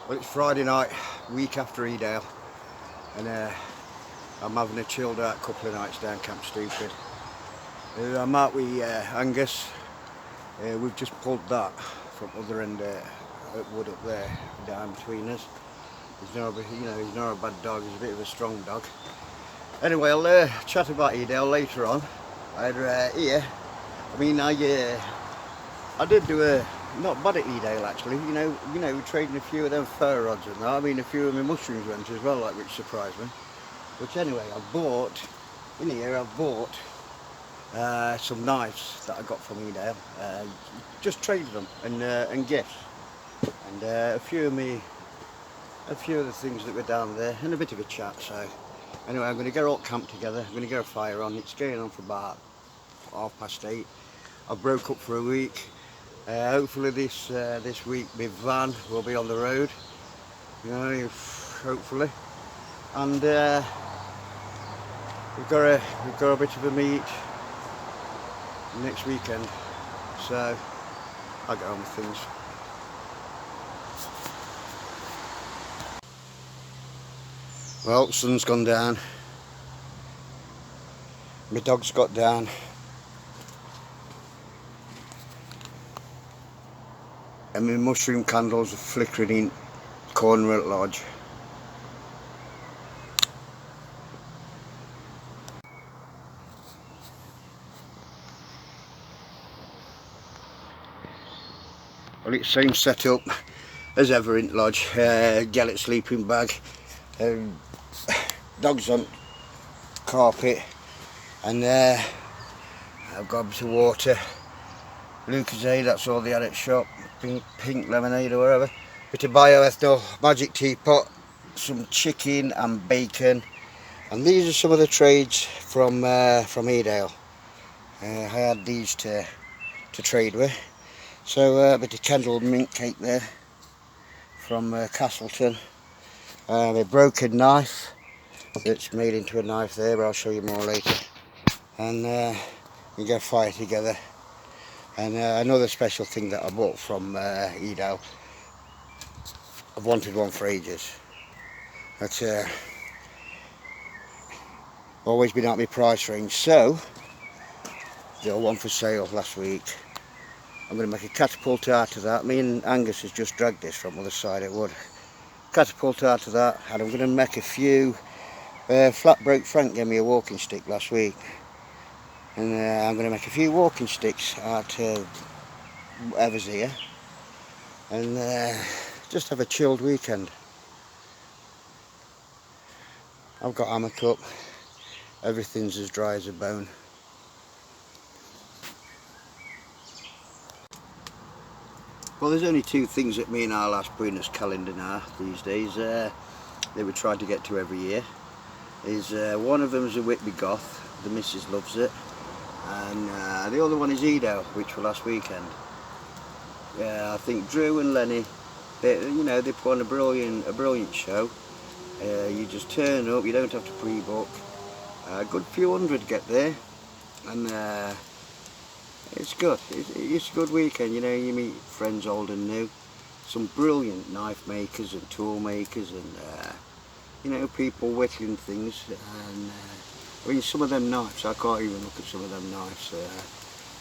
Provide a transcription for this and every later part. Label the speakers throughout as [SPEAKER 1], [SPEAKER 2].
[SPEAKER 1] Well, it's Friday night, week after Edale, and I'm having a chilled out couple of nights down Camp Stupid. I'm out with Angus. We've just pulled that from other end at wood up there, down between us. He's not a bad dog. He's a bit of a strong dog. Anyway, I'll chat about Edale later on. Here, I did do not bad at Edale actually. We're trading a few of them fur rods and that. I mean, a few of my mushrooms went as well, which surprised me. But anyway, I've bought some knives that I got from Edale. Just traded them and gifts, and a few of the things that were down there, and a bit of a chat. So anyway, I'm going to get all camped together. I'm going to get a fire on. It's going on for about 8:30. I broke up for a week. Hopefully this week my van will be on the road, hopefully, and we've got a bit of a meet next weekend, so I'll get on with things. Well, sun's gone down, my dog's got down, and my mushroom candles are flickering in corner at lodge. Well, it's same setup as ever in lodge. Gellet sleeping bag, dogs on carpet, and I've got a bit of water, Lucozade, that's all they had at shop, pink lemonade or whatever, bit of bioethanol, magic teapot, some chicken and bacon, and these are some of the trades from Edale. I had these to trade with. So a bit of candle mint cake there from Castleton, a broken knife that's made into a knife there, but I'll show you more later, and we get a fire together. And another special thing that I bought from Edale, I've wanted one for ages. That's always been out my price range, so there was one for sale last week. I'm going to make a catapult out of that. Me and Angus has just dragged this from the other side of wood. Catapult out of that, and I'm going to make a few. Flat broke Frank gave me a walking stick last week, and I'm going to make a few walking sticks out of whatever's here, and just have a chilled weekend. I've got hammock up, everything's as dry as a bone. Well, there's only two things that me and our last Brina's calendar now these days that we try to get to every year. Is one of them is a Whitby Goth, the missus loves it, and the other one is Edale, which were last weekend. I think Drew and Lenny, they put on a brilliant show. You just turn up, you don't have to pre-book. A good few hundred get there, and it's good. It's a good weekend. You meet friends old and new, some brilliant knife makers and tool makers, and people whittling things. And I mean, some of them knives, I can't even look at some of them knives.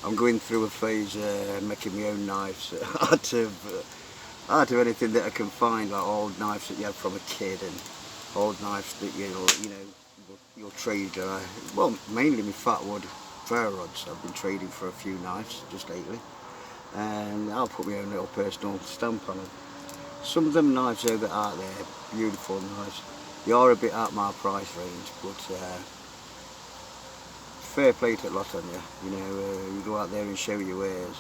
[SPEAKER 1] I'm going through a phase making my own knives out of anything that I can find, like old knives that you had from a kid, and old knives that you'll trade. Well, mainly my fat wood fur rods. I've been trading for a few knives just lately, and I'll put my own little personal stamp on them. Some of them knives though that are there, beautiful knives. They are a bit out my price range, but fair play to a lot on you. You go out there and show your wares,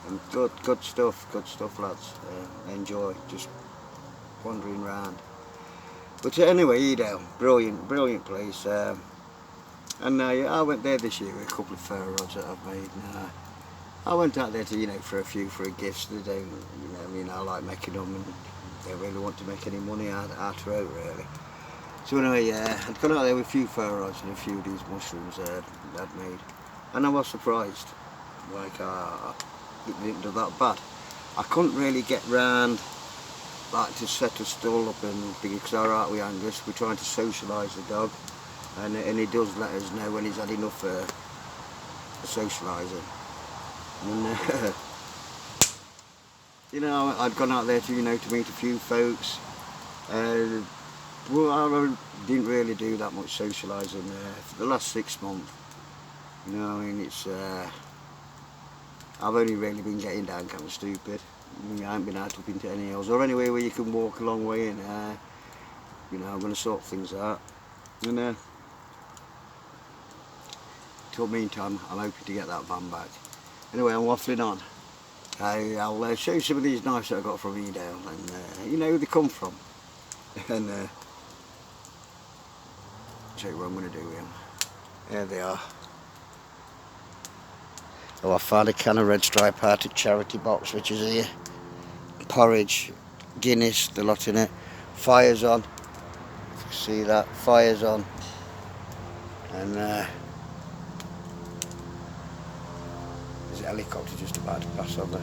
[SPEAKER 1] and good stuff, lads. Enjoy just wandering around. But anyway, Edale, brilliant place. And I went there this year with a couple of fur rods that I've made. And, I went out there to, for a gifts. They don't, I like making them, and they don't really want to make any money out of it, really. So anyway, I'd gone out there with a few fur rods and a few of these mushrooms I'd made, and I was surprised. Like, it didn't do that bad. I couldn't really get round like to set a stall up and because alright with Angus, we're trying to socialise the dog, and he does let us know when he's had enough socialising. And you know, I'd gone out there to, you know, to meet a few folks. Well, I didn't really do that much socialising for the last 6 months. You know, I mean, it's I've only really been getting down kind of stupid. I haven't been out up into any hills or anywhere where you can walk a long way, and you know, I'm going to sort things out. And till meantime, I'm hoping to get that van back. Anyway, I'm waffling on. I'll show you some of these knives that I got from Edale, and you know who they come from. And show you what I'm going to do with them. There they are. Oh, I found a can of Red Stripe out of Charity Box, which is here. Porridge, Guinness, the lot in it. Fire's on. You can see that, fire's on. And there's a helicopter just about to pass over.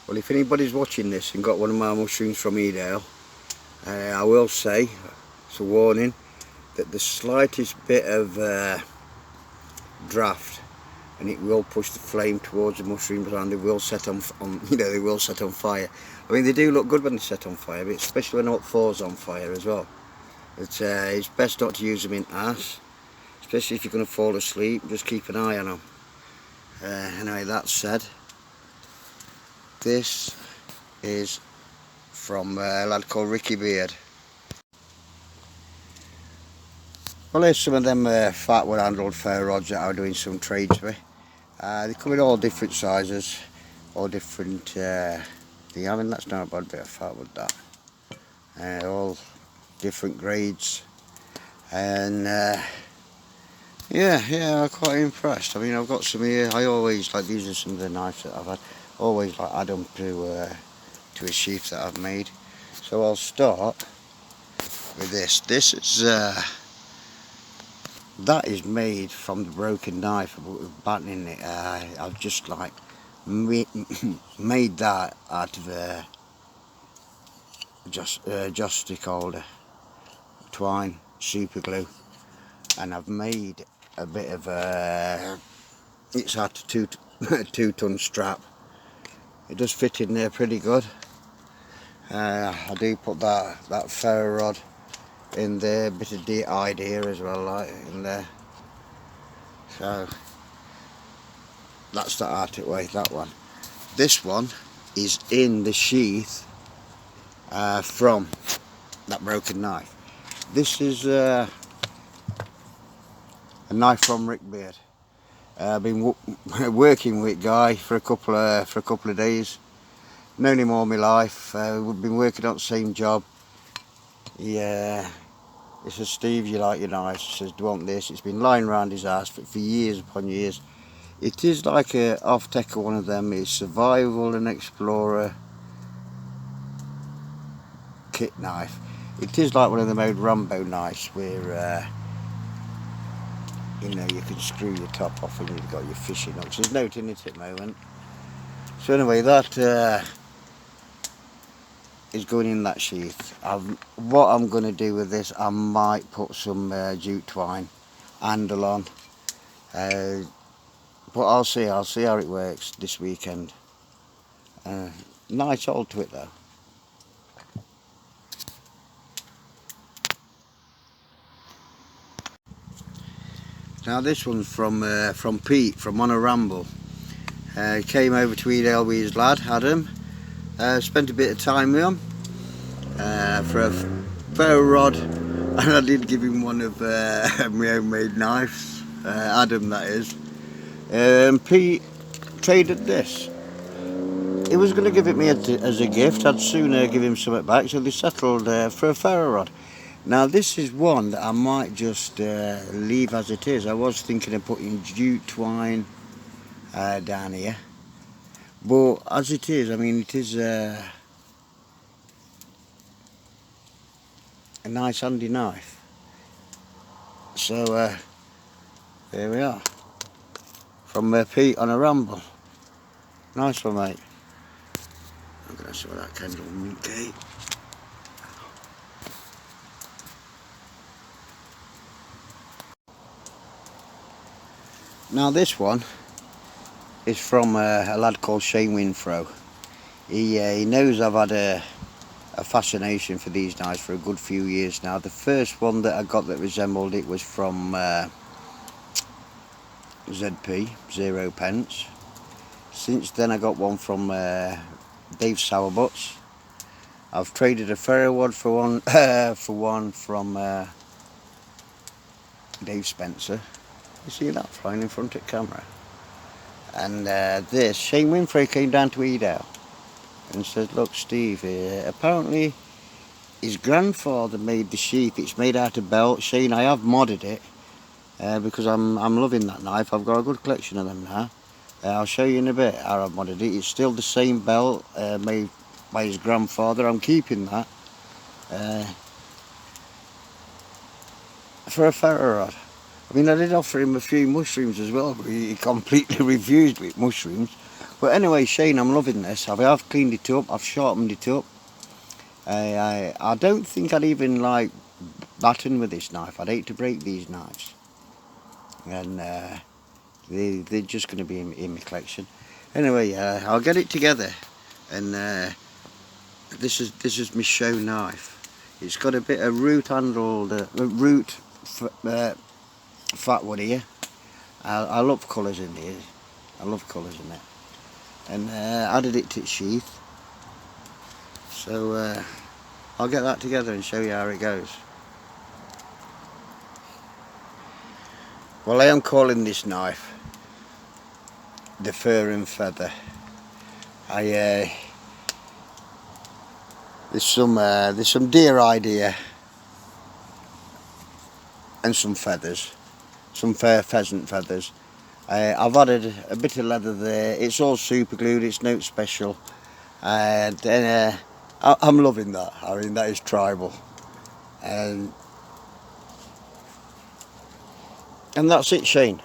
[SPEAKER 1] Well, if anybody's watching this and got one of my mushrooms from Edale, I will say, it's a warning, that the slightest bit of draft and it will push the flame towards the mushrooms, and they will set on you know, they will set on fire. I mean, they do look good when they set on fire, but especially when Hot4's on fire as well. It's best not to use them in ice, especially if you're going to fall asleep. Just keep an eye on them. Anyway, that said, this is from a lad called Ricky Beard. Well, here's some of them fat wood-handled ferro rods that I'm doing some trades with. They come in all different sizes, all different things. I mean, that's not a bad bit of fat wood, that. All different grades, and yeah, I'm quite impressed. I mean, I've got some here. I always like, these are some of the knives that I've had. Always like add them to a sheath that I've made. So I'll start with this. This is that is made from the broken knife with batten in it. I've just like made that out of joss stick holder, twine, super glue, and I've made a bit of it's at a 2-ton strap. It does fit in there pretty good. I do put that ferro rod in there, a bit of hide here as well, like in there. So that's the Arctic way, that one. This one is in the sheath from that broken knife. This is a knife from Rick Beard. I've been working with Guy for a couple of days. Known him all my life. We've been working on the same job. Yeah, he says, Steve, you like your knives? He says, do you want this? It's been lying around his house for years upon years. It is like a off-taker one of them. It's survival and explorer kit knife. It is like one of them old Rambo knives where you know, you can screw your top off and you've got your fishing hooks. There's no in it at the moment. So anyway, that is going in that sheath. What I'm going to do with this, I might put some jute twine handle on, but I'll see how it works this weekend. Nice hold to it though. Now this one's from Pete from On a Ramble. Came over to Edale with his lad Adam. Spent a bit of time with him for a ferro rod, and I did give him one of my homemade knives, Adam that is. Pete traded this. He was going to give it me as a gift. I'd sooner give him something back, so they settled for a ferro rod. Now this is one that I might just leave as it is. I was thinking of putting jute twine down here, but as it is, I mean, it is a nice handy knife. So there we are, from Pete on a Ramble. Nice one, mate. I'm going to have some of that Kendall mint cake. Now this one is from a lad called Shane Winfro. He knows I've had a fascination for these knives for a good few years now. The first one that I got that resembled it was from ZP, 0 pence. Since then I got one from Dave Sourbuts. I've traded a ferro rod for one for one from Dave Spencer. You see that flying in front of camera? And this, Shane Winfrey came down to Edale and said, look Steve, apparently his grandfather made the sheath. It's made out of belt. Shane, I have modded it because I'm loving that knife. I've got a good collection of them now. I'll show you in a bit how I've modded it. It's still the same belt made by his grandfather. I'm keeping that for a ferro rod. I mean, I did offer him a few mushrooms as well, but he completely refused with mushrooms. But anyway, Shane, I'm loving this. I have cleaned it up, I've sharpened it up. I don't think I'd even like batten with this knife. I'd hate to break these knives. And they're just going to be in my collection. Anyway, I'll get it together. And this is my show knife. It's got a bit of root handled, fat wood here. I love colours in here. I love colours in it. And added it to its sheath. So I'll get that together and show you how it goes. Well, I am calling this knife the Fur and Feather. There's some deer hide here and some feathers, some pheasant feathers. I've added a bit of leather there. It's all super glued. It's no special, and I'm loving that. I mean, that is tribal, and that's it, Shane.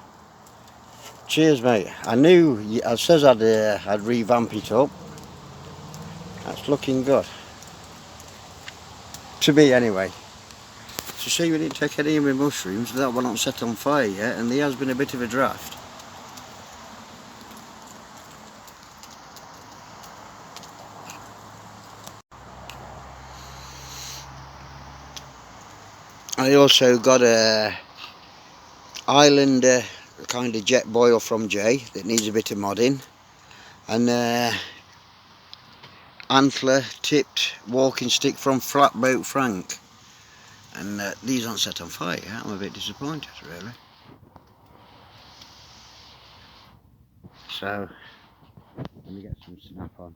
[SPEAKER 1] Cheers, mate. I says I'd revamp it up. That's looking good. To me, anyway. To see we didn't take any of my mushrooms, that one not set on fire yet, and there has been a bit of a draft. I also got a Islander kind of jet boil from Jay that needs a bit of modding, and antler tipped walking stick from Flatboat Frank, and these aren't set on fire yet. I'm a bit disappointed, really. So let me get some snap on.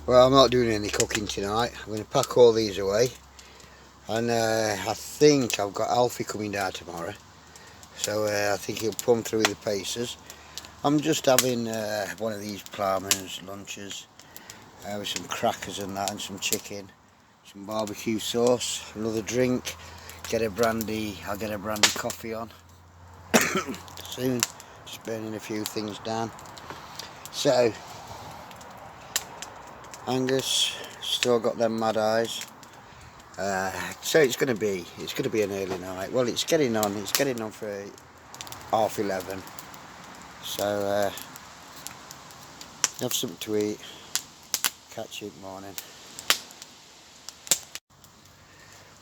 [SPEAKER 1] Well, I'm not doing any cooking tonight. I'm going to pack all these away, and I think I've got Alfie coming down tomorrow, so I think he'll plumb through the paces. I'm just having one of these ploughman's lunches with some crackers and that, and some chicken, some barbecue sauce, another drink, get a brandy. I'll get a brandy coffee on soon, just burning a few things down. So Angus still got them mad eyes. So it's going to be an early night. Well, it's getting on for 11:30. So have something to eat. Catch you in the morning.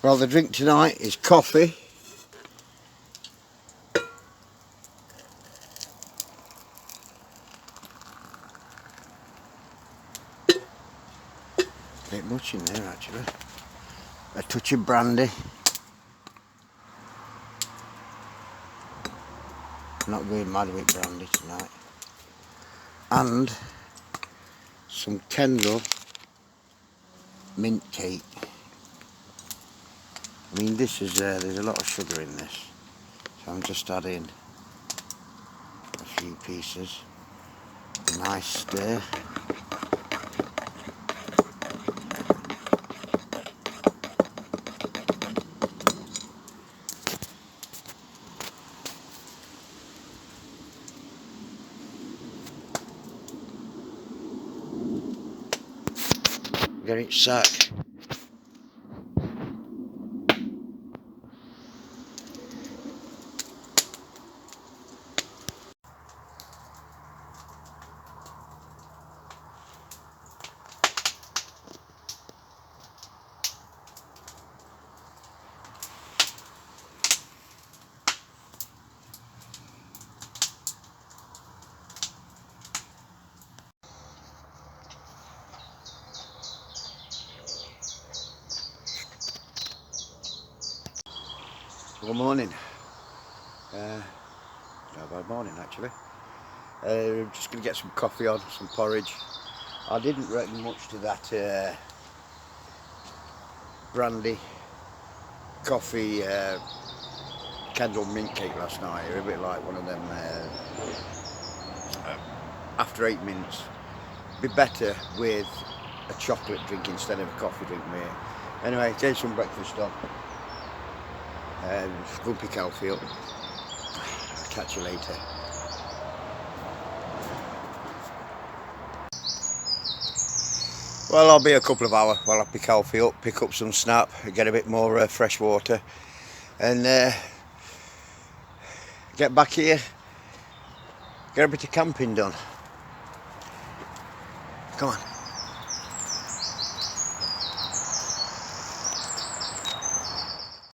[SPEAKER 1] Well, the drink tonight is coffee. A bit much in there, actually. A touch of brandy. I'm not going mad with brandy tonight. And some Kendall mint cake. I mean, this is there's a lot of sugar in this, so I'm just adding a few pieces. A nice stir. get it sacked. Good morning. No bad morning actually. Just going to get some coffee on, some porridge. I didn't reckon much to that brandy coffee candle mint cake last night. They're a bit like one of them after 8 minutes. Be better with a chocolate drink instead of a coffee drink, mate. Anyway, get some breakfast on. Go pick Alfie up. I'll catch you later. Well, I'll be a couple of hours while I pick Alfie up, pick up some snap, get a bit more fresh water, and get back here, get a bit of camping done. Come on.